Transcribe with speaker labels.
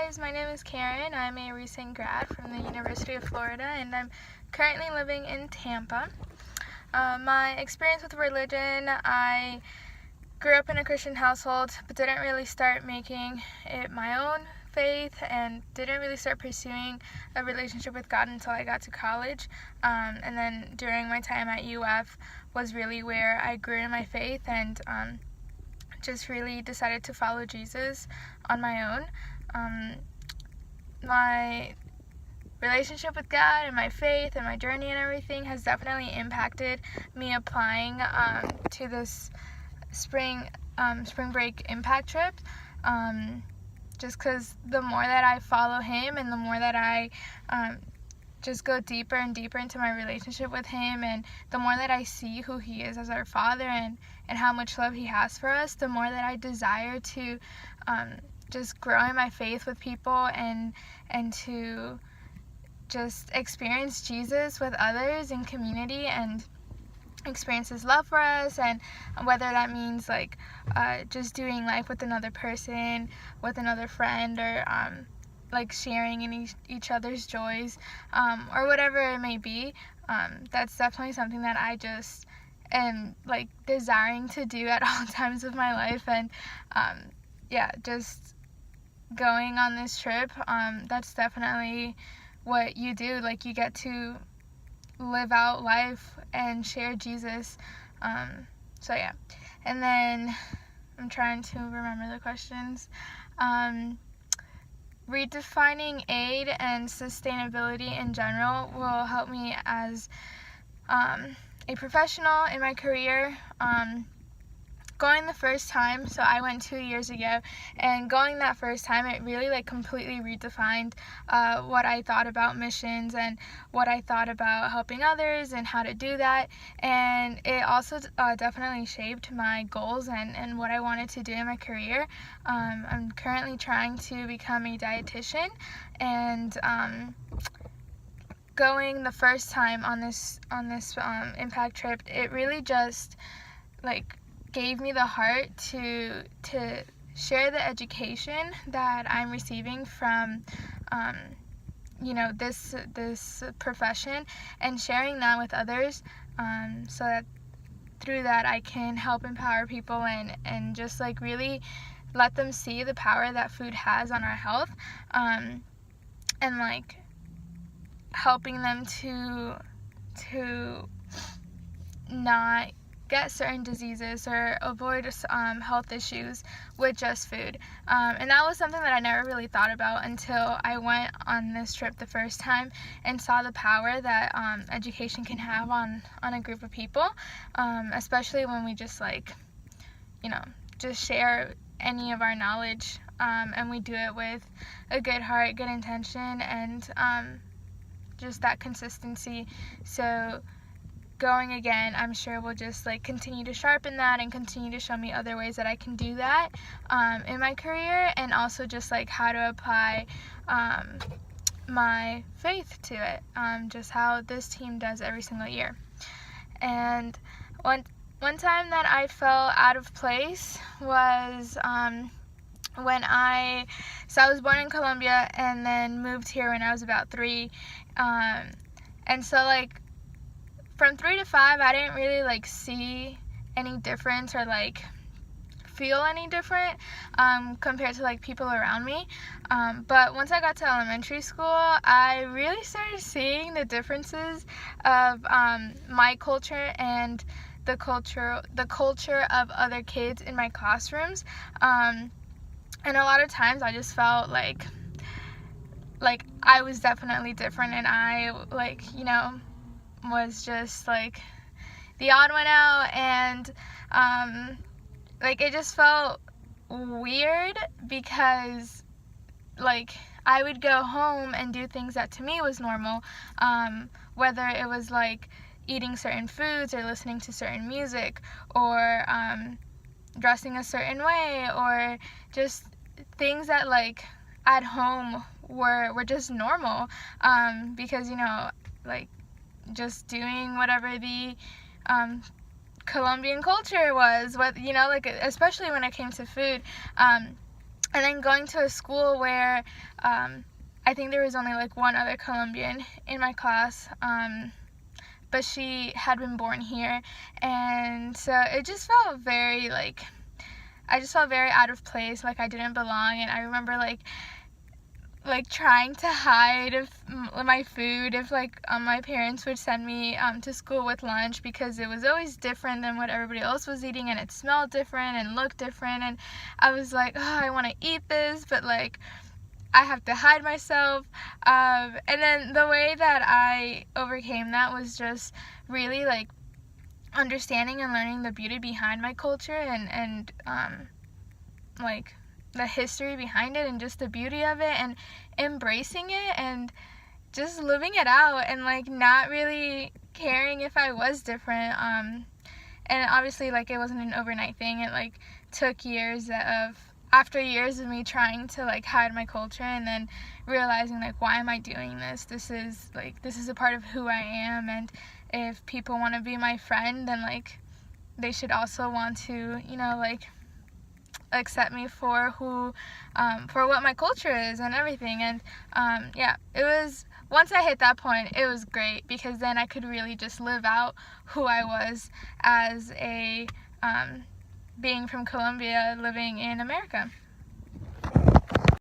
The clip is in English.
Speaker 1: guys, my name is Karen. I'm a recent grad from the University of Florida, and I'm currently living in Tampa. My experience with religion, I grew up in a Christian household, but didn't really start making it my own faith and didn't really start pursuing a relationship with God until I got to college. And then during my time at UF was really where I grew in my faith and just really decided to follow Jesus on my own. My relationship with God and my faith and my journey and everything has definitely impacted me applying to this spring break impact trip. Just because the more that I follow Him and the more that I just go deeper and deeper into my relationship with Him, and the more that I see who He is as our Father and how much love He has for us, the more that I desire to just grow in my faith with people and to just experience Jesus with others in community and experience His love for us, and whether that means just doing life with another person, with another friend, or sharing in each other's joys, or whatever it may be. That's definitely something that I just am desiring to do at all times of my life. And just going on this trip, that's definitely what you do. You get to live out life and share Jesus. And then I'm trying to remember the questions. Redefining aid and sustainability in general will help me as a professional in my career. Going the first time, so I went 2 years ago, and going that first time, it really completely redefined what I thought about missions and what I thought about helping others and how to do that. And it also definitely shaped my goals and what I wanted to do in my career. I'm currently trying to become a dietitian, and going the first time on this impact trip, it really just gave me the heart to share the education that I'm receiving from this profession, and sharing that with others, so that through that I can help empower people and just really let them see the power that food has on our health, and helping them to not get certain diseases or avoid health issues with just food. And that was something that I never really thought about until I went on this trip the first time and saw the power that education can have on a group of people, especially when we just just share any of our knowledge, and we do it with a good heart, good intention, and just that consistency. So going again, I'm sure will just continue to sharpen that and continue to show me other ways that I can do that in my career, and also just how to apply my faith to it, just how this team does every single year. And one time that I felt out of place was when I was born in Colombia and then moved here when I was about 3, and so from 3 to 5, I didn't really see any difference or feel any different compared to people around me. But once I got to elementary school, I really started seeing the differences of my culture and the culture of other kids in my classrooms. And a lot of times I just felt like I was definitely different, and I was just the odd one out, and it just felt weird because I would go home and do things that to me was normal, whether it was eating certain foods or listening to certain music or dressing a certain way, or just things that at home were just normal, because just doing whatever the Colombian culture was, especially when it came to food. and then going to a school where I think there was only like one other Colombian in my class, but she had been born here, and so it just felt very like, I just felt very out of place, like I didn't belong. And I remember like trying to hide my food if like my parents would send me to school with lunch, because it was always different than what everybody else was eating, and it smelled different and looked different, and I was like, oh, I want to eat this, but like I have to hide myself. And then the way that I overcame that was just really like understanding and learning the beauty behind my culture, and like the history behind it, and just the beauty of it, and embracing it, and just living it out, and like not really caring if I was different. And obviously like it wasn't an overnight thing. It like took years of, after years of me trying to like hide my culture, and then realizing like, why am I doing this? This is a part of who I am, and if people want to be my friend, then like they should also want to, you know, like accept me for who, for what my culture is and everything. And yeah, it was, once I hit that point, it was great, because then I could really just live out who I was as a being from Colombia living in America.